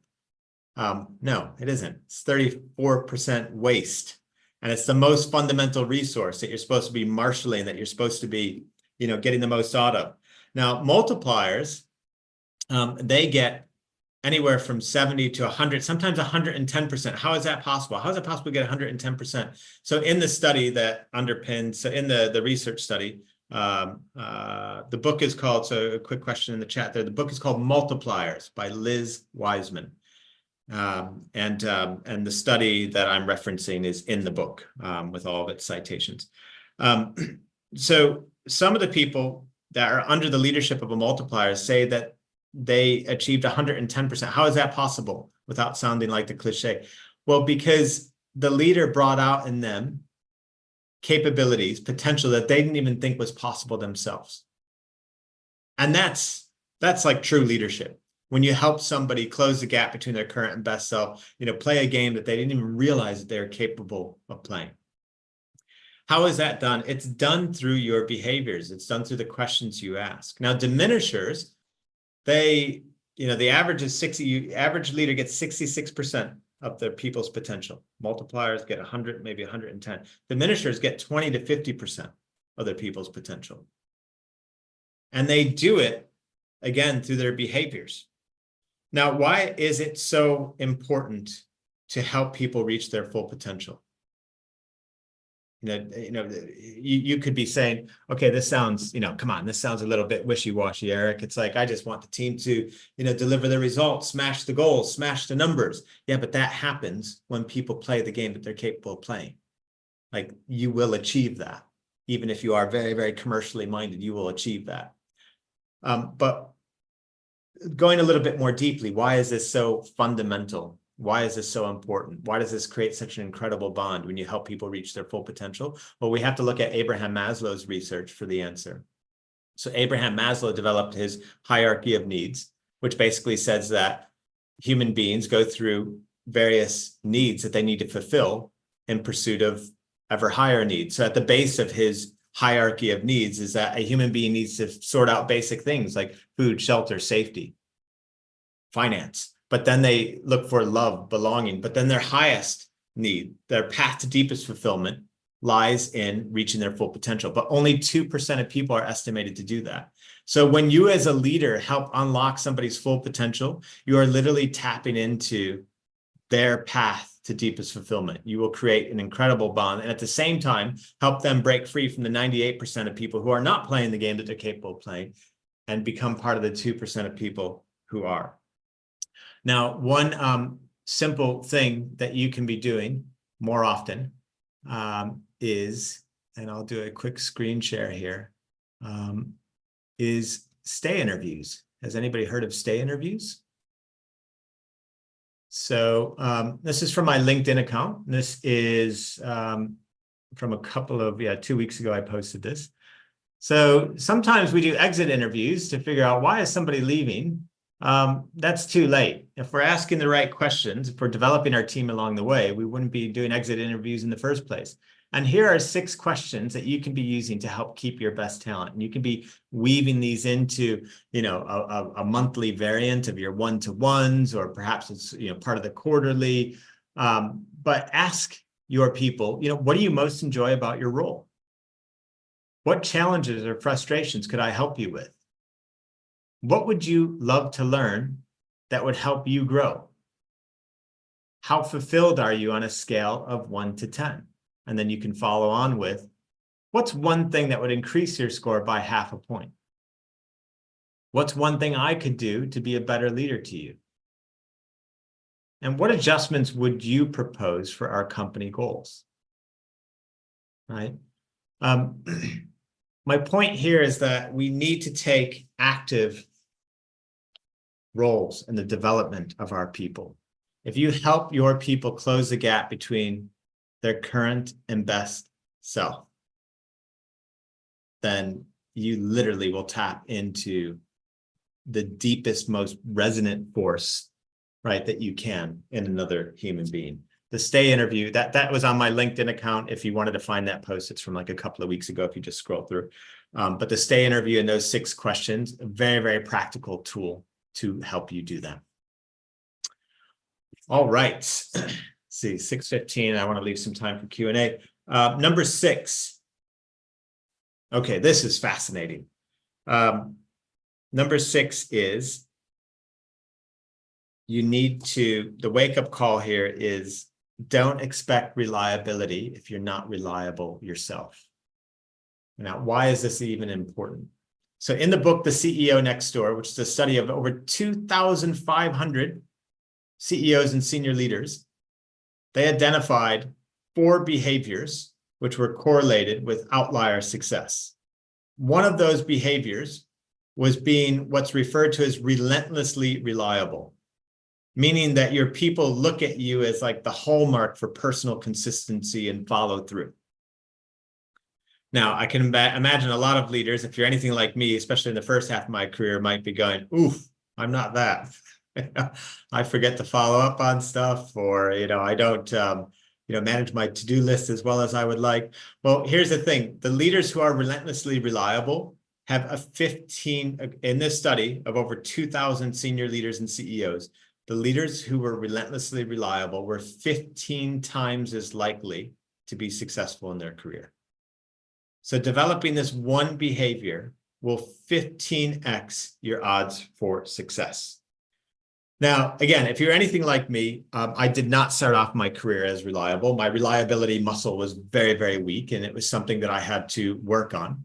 No, it isn't. It's 34% waste. And it's the most fundamental resource that you're supposed to be marshaling, that you're supposed to be, getting the most out of. Now, multipliers, they get anywhere from 70 to 100, sometimes 110%. How is that possible? How is it possible to get 110%? So in the study that underpins, so in the research study, the book is called, so a quick question in the chat there, the book is called Multipliers by Liz Wiseman. And the study that I'm referencing is in the book with all of its citations. So some of the people that are under the leadership of a multiplier say that they achieved 110%. How is that possible without sounding like the cliche? Well, because the leader brought out in them capabilities, potential that they didn't even think was possible themselves. And that's like true leadership. When you help somebody close the gap between their current and best self, play a game that they didn't even realize that they're capable of playing. How is that done? It's done through your behaviors. It's done through the questions you ask. Now, diminishers, the average is 60, average leader gets 66% of their people's potential. Multipliers get 100, maybe 110. Diminishers get 20 to 50% of their people's potential. And they do it, again, through their behaviors. Now, why is it so important to help people reach their full potential? You could be saying, okay, this sounds, come on, this sounds a little bit wishy-washy, Eric. It's like, I just want the team to, deliver the results, smash the goals, smash the numbers. Yeah, but that happens when people play the game that they're capable of playing. Like, you will achieve that. Even if you are very, very commercially minded, you will achieve that. But going a little bit more deeply, why is this so fundamental? Why is this so important? Why does this create such an incredible bond when you help people reach their full potential? Well, we have to look at Abraham Maslow's research for the answer. So Abraham Maslow developed his hierarchy of needs, which basically says that human beings go through various needs that they need to fulfill in pursuit of ever higher needs. So at the base of his hierarchy of needs is that a human being needs to sort out basic things like food, shelter, safety, finance. But then they look for love, belonging. But then their highest need, their path to deepest fulfillment, lies in reaching their full potential. But only 2% of people are estimated to do that. So when you as a leader help unlock somebody's full potential, you are literally tapping into their path to deepest fulfillment. You will create an incredible bond. And at the same time, help them break free from the 98% of people who are not playing the game that they're capable of playing and become part of the 2% of people who are. Now, one simple thing that you can be doing more often is, and I'll do a quick screen share here, is stay interviews. Has anybody heard of stay interviews? So this is from my LinkedIn account. This is from a couple of, 2 weeks ago, I posted this. So sometimes we do exit interviews to figure out why is somebody leaving. That's too late. If we're asking the right questions, if we're developing our team along the way, we wouldn't be doing exit interviews in the first place. And here are 6 questions that you can be using to help keep your best talent. And you can be weaving these into, a monthly variant of your one-to-ones, or perhaps it's, part of the quarterly. But ask your people, what do you most enjoy about your role? What challenges or frustrations could I help you with? What would you love to learn that would help you grow? How fulfilled are you on a scale of 1 to 10? And then you can follow on with, what's one thing that would increase your score by half a point? What's one thing I could do to be a better leader to you? And what adjustments would you propose for our company goals? Right? My point here is that we need to take active roles in the development of our people. If you help your people close the gap between their current and best self, then you literally will tap into the deepest, most resonant force, right, that you can in another human being. The stay interview, that was on my LinkedIn account. If you wanted to find that post, it's from like a couple of weeks ago, if you just scroll through. But the stay interview and those 6 questions, a very, very practical tool to help you do that. All right. See, 6:15. I want to leave some time for Q&A. Number 6. Okay, this is fascinating. Number 6 is you need to, the wake-up call here is don't expect reliability if you're not reliable yourself. Now, why is this even important? So in the book, The CEO Next Door, which is a study of over 2,500 CEOs and senior leaders, they identified 4 behaviors which were correlated with outlier success. One of those behaviors was being what's referred to as relentlessly reliable, meaning that your people look at you as like the hallmark for personal consistency and follow through. Now, I can imagine a lot of leaders, if you're anything like me, especially in the first half of my career, might be going, oof, I'm not that. I forget to follow up on stuff, or, I don't, manage my to-do list as well as I would like. Well, here's the thing. The leaders who are relentlessly reliable have a 15, in this study of over 2,000 senior leaders and CEOs, the leaders who were relentlessly reliable were 15 times as likely to be successful in their career. So developing this one behavior will 15x your odds for success. Now, again, if you're anything like me, I did not start off my career as reliable. My reliability muscle was very, very weak, and it was something that I had to work on.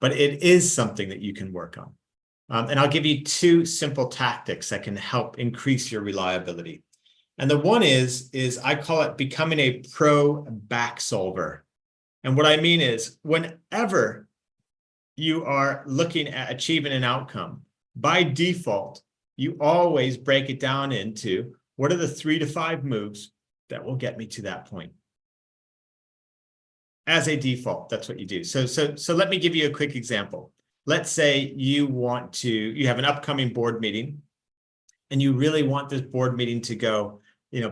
But it is something that you can work on. And I'll give you 2 simple tactics that can help increase your reliability. And the one is I call it becoming a pro back solver. And what I mean is whenever you are looking at achieving an outcome, by default, you always break it down into what are the 3 to 5 moves that will get me to that point. As a default, that's what you do. So let me give you a quick example. Let's say you have an upcoming board meeting, and you really want this board meeting to go,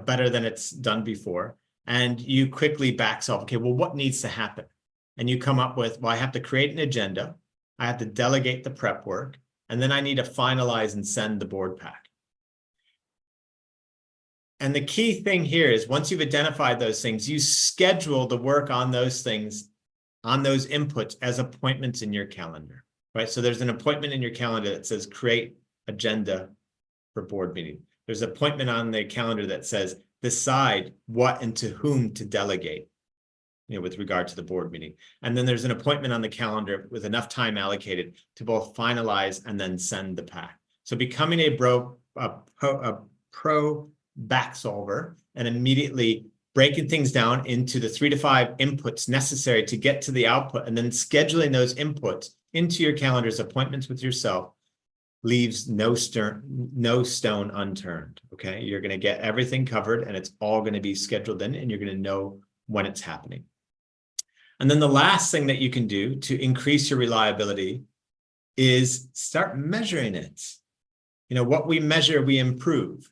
better than it's done before. And you quickly back solve, okay, well, what needs to happen? And you come up with, well, I have to create an agenda. I have to delegate the prep work. And then I need to finalize and send the board pack. And the key thing here is once you've identified those things, you schedule the work on those things, on those inputs as appointments in your calendar, right? So there's an appointment in your calendar that says create agenda for board meeting. There's an appointment on the calendar that says decide what and to whom to delegate, with regard to the board meeting. And then there's an appointment on the calendar with enough time allocated to both finalize and then send the pack. So becoming a pro back solver and immediately breaking things down into the 3 to 5 inputs necessary to get to the output, and then scheduling those inputs into your calendar's appointments with yourself leaves no stone unturned. Okay, you're going to get everything covered, and it's all going to be scheduled in, and you're going to know when it's happening. And then the last thing that you can do to increase your reliability is start measuring it. What we measure, we improve.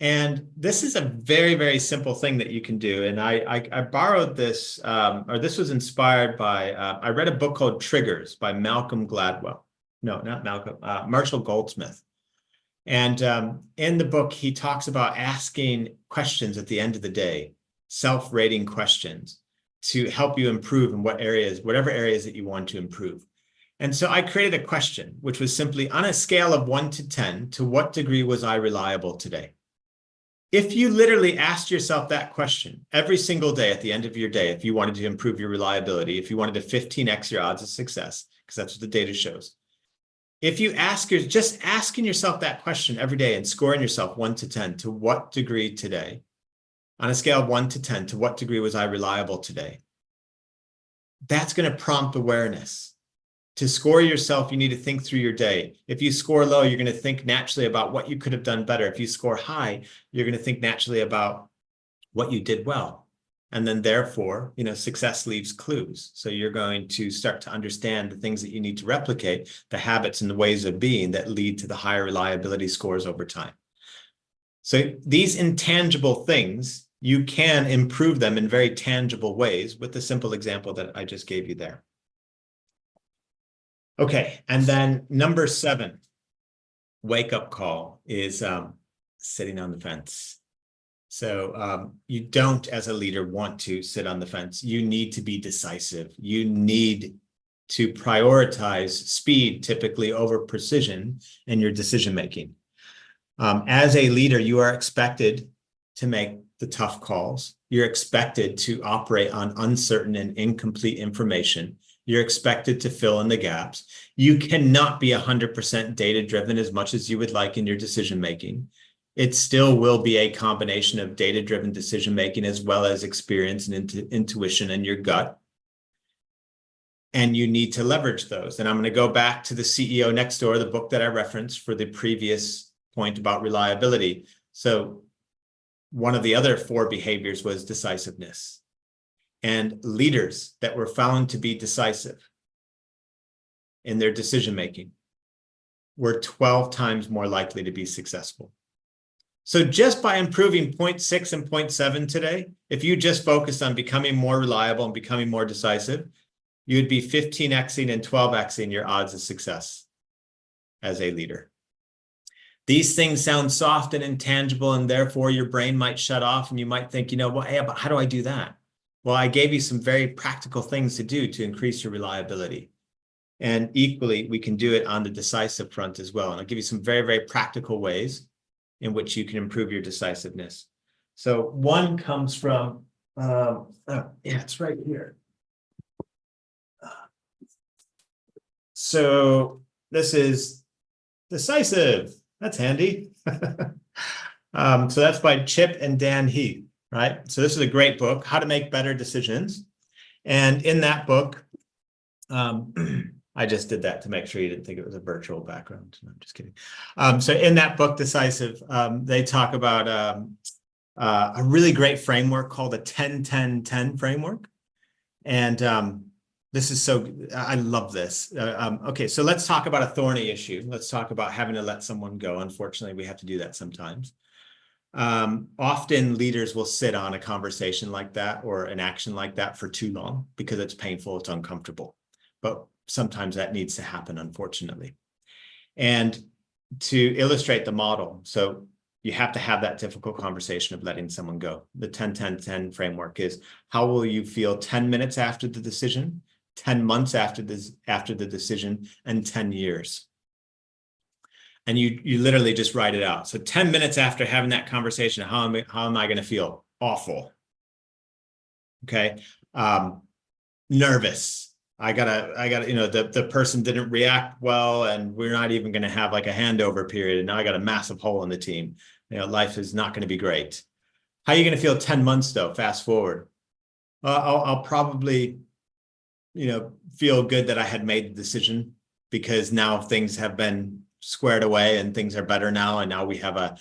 And this is a very, very simple thing that you can do. And I borrowed this, or this was inspired by, I read a book called Triggers by Malcolm Gladwell. No, not Malcolm, Marshall Goldsmith. And in the book, he talks about asking questions at the end of the day, self-rating questions to help you improve in whatever areas that you want to improve. And so I created a question, which was simply on a scale of 1 to 10, to what degree was I reliable today? If you literally asked yourself that question every single day at the end of your day, if you wanted to improve your reliability, if you wanted to 15x your odds of success, because that's what the data shows. If you just asking yourself that question every day and scoring yourself 1 to 10, to what degree today, on a scale of 1 to 10, to what degree was I reliable today? That's going to prompt awareness. To score yourself, you need to think through your day. If you score low, you're going to think naturally about what you could have done better. If you score high, you're going to think naturally about what you did well. And then therefore, success leaves clues. So you're going to start to understand the things that you need to replicate, the habits and the ways of being that lead to the higher reliability scores over time. So these intangible things, you can improve them in very tangible ways with the simple example that I just gave you there. Okay, and then number 7, wake-up call is sitting on the fence. So you don't, as a leader, want to sit on the fence. You need to be decisive. You need to prioritize speed, typically over precision, in your decision-making. As a leader, you are expected to make the tough calls. You're expected to operate on uncertain and incomplete information. You're expected to fill in the gaps. You cannot be 100% data-driven as much as you would like in your decision-making. It still will be a combination of data-driven decision-making as well as experience and intuition and your gut. And you need to leverage those. And I'm going to go back to the CEO Next Door, the book that I referenced for the previous point about reliability. So one of the other 4 behaviors was decisiveness. And leaders that were found to be decisive in their decision-making were 12 times more likely to be successful. So just by improving 0.6 and 0.7 today, if you just focused on becoming more reliable and becoming more decisive, you'd be 15xing and 12xing your odds of success as a leader. These things sound soft and intangible, and therefore your brain might shut off and you might think, well, hey, but how do I do that? Well, I gave you some very practical things to do to increase your reliability. And equally, we can do it on the decisive front as well. And I'll give you some very, very practical ways in which you can improve your decisiveness. So one comes from, it's right here. So this is decisive. That's handy. So that's by Chip and Dan Heath, right? So this is a great book, How to Make Better Decisions. And in that book, I just did that to make sure you didn't think it was a virtual background. No, I'm just kidding. So in that book, Decisive, they talk about a really great framework called the 10-10-10 framework. And this is I love this. Okay, so let's talk about a thorny issue. Let's talk about having to let someone go. Unfortunately, we have to do that sometimes. Often leaders will sit on a conversation like that or an action like that for too long because it's painful, it's uncomfortable. But sometimes that needs to happen, unfortunately. And to illustrate the model, so you have to have that difficult conversation of letting someone go. The 10-10-10 framework is, how will you feel 10 minutes after the decision, 10 months after the decision, and 10 years? And you literally just write it out. So 10 minutes after having that conversation, how am I going to feel? Awful. Okay. Nervous. I gotta, the person didn't react well, and we're not even going to have like a handover period. And now I got a massive hole in the team. Life is not going to be great. How are you going to feel 10 months though? Fast forward. I'll probably, feel good that I had made the decision, because now things have been squared away and things are better now. And now we have a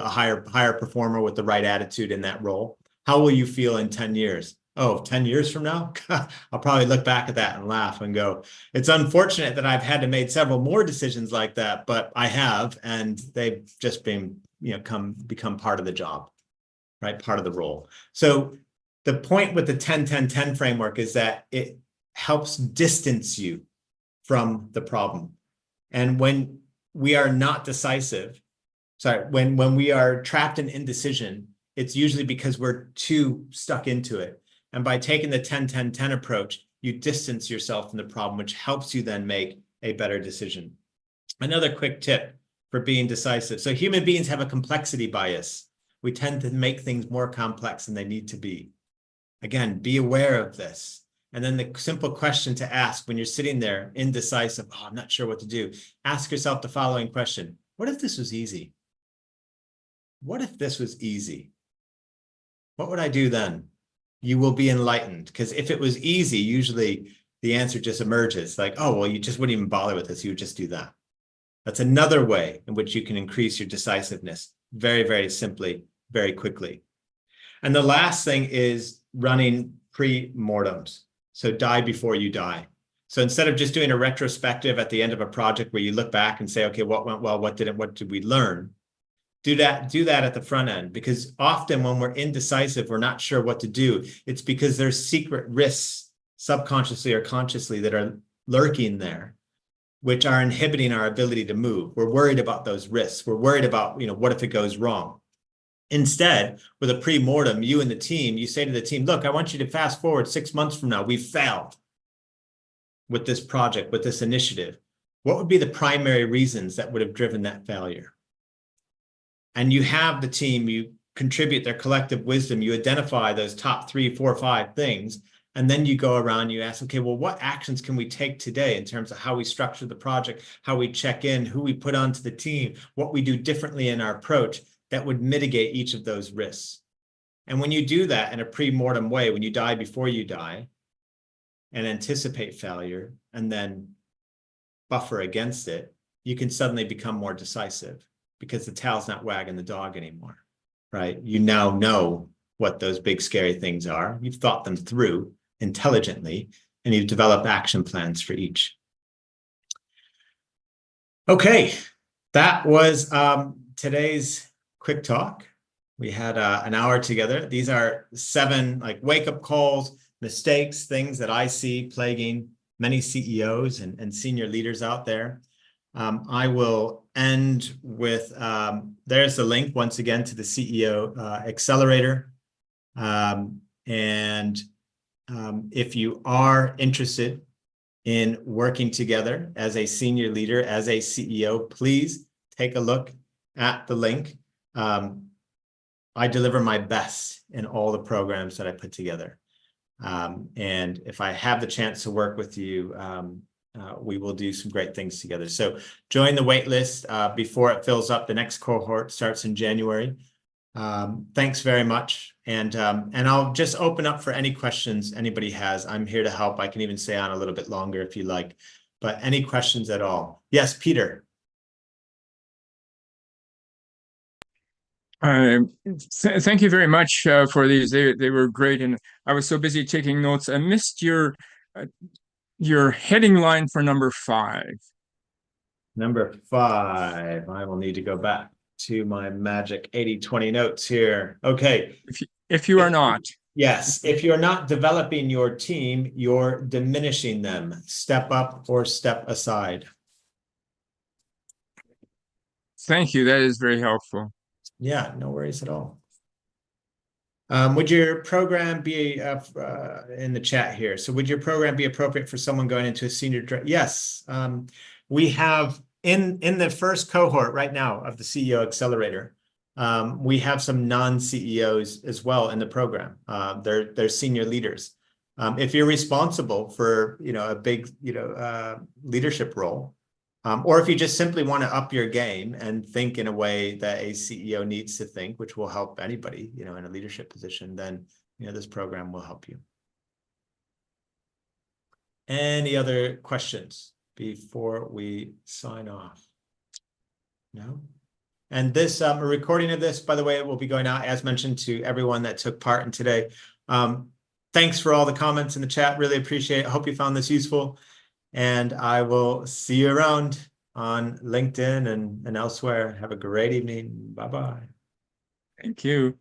higher performer with the right attitude in that role. How will you feel in 10 years? Oh, 10 years from now, I'll probably look back at that and laugh and go, it's unfortunate that I've had to make several more decisions like that, but I have, and they've just been, become part of the job, right? Part of the role. So the point with the 10-10-10 framework is that it helps distance you from the problem. And when we are not decisive, when we are trapped in indecision, it's usually because we're too stuck into it. And by taking the 10-10-10 approach, you distance yourself from the problem, which helps you then make a better decision. Another quick tip for being decisive. So human beings have a complexity bias. We tend to make things more complex than they need to be. Again, be aware of this. And then the simple question to ask when you're sitting there indecisive, I'm not sure what to do. Ask yourself the following question. What if this was easy? What if this was easy? What would I do then? You will be enlightened, because if it was easy, usually the answer just emerges like, oh, well, you just wouldn't even bother with this. You would just do that. That's another way in which you can increase your decisiveness very, very simply, very quickly. And the last thing is running pre-mortems. So die before you die. So instead of just doing a retrospective at the end of a project where you look back and say, okay, what went well, what didn't, what did we learn? Do that at the front end, because often when we're indecisive, we're not sure what to do. It's because there's secret risks subconsciously or consciously that are lurking there, which are inhibiting our ability to move. We're worried about those risks. We're worried about, what if it goes wrong? Instead, with a pre-mortem, you and the team, you say to the team, look, I want you to fast forward 6 months from now. We've failed with this project, with this initiative. What would be the primary reasons that would have driven that failure? And you have the team, you contribute their collective wisdom, you identify those top 3, 4, 5 things, and then you go around, you ask, okay, well, what actions can we take today in terms of how we structure the project, how we check in, who we put onto the team, what we do differently in our approach that would mitigate each of those risks. And when you do that in a pre-mortem way, when you die before you die and anticipate failure and then buffer against it, you can suddenly become more decisive because the tail's not wagging the dog anymore, right? You now know what those big scary things are. You've thought them through intelligently and you've developed action plans for each. Okay, that was today's quick talk. We had an hour together. These are 7 like wake-up calls, mistakes, things that I see plaguing many CEOs and senior leaders out there. I will end with, there's the link once again to the CEO Accelerator. If you are interested in working together as a senior leader, as a CEO, please take a look at the link. I deliver my best in all the programs that I put together. And if I have the chance to work with you, we will do some great things together. So join the wait list before it fills up. The next cohort starts in January. Thanks very much. And I'll just open up for any questions anybody has. I'm here to help. I can even stay on a little bit longer if you like, but any questions at all? Yes, Peter. Thank you very much for these. They were great, and I was so busy taking notes. I missed your heading line for number 5. Number 5. I will need to go back to my magic 80-20 notes here. Okay. If you are not. Yes. If you're not developing your team, you're diminishing them. Step up or step aside. Thank you. That is very helpful. Yeah, no worries at all. Would your program be in the chat here? So would your program be appropriate for someone going into a senior director? Yes. We have in the first cohort right now of the CEO Accelerator, we have some non-CEOs as well in the program. They're senior leaders. If you're responsible for a big leadership role, or if you just simply want to up your game and think in a way that a CEO needs to think, which will help anybody, in a leadership position, then, this program will help you. Any other questions before we sign off? No? And this, a recording of this, by the way, it will be going out, as mentioned, to everyone that took part in today. Thanks for all the comments in the chat. Really appreciate it. I hope you found this useful. And I will see you around on LinkedIn and elsewhere. Have a great evening. Bye-bye. Thank you.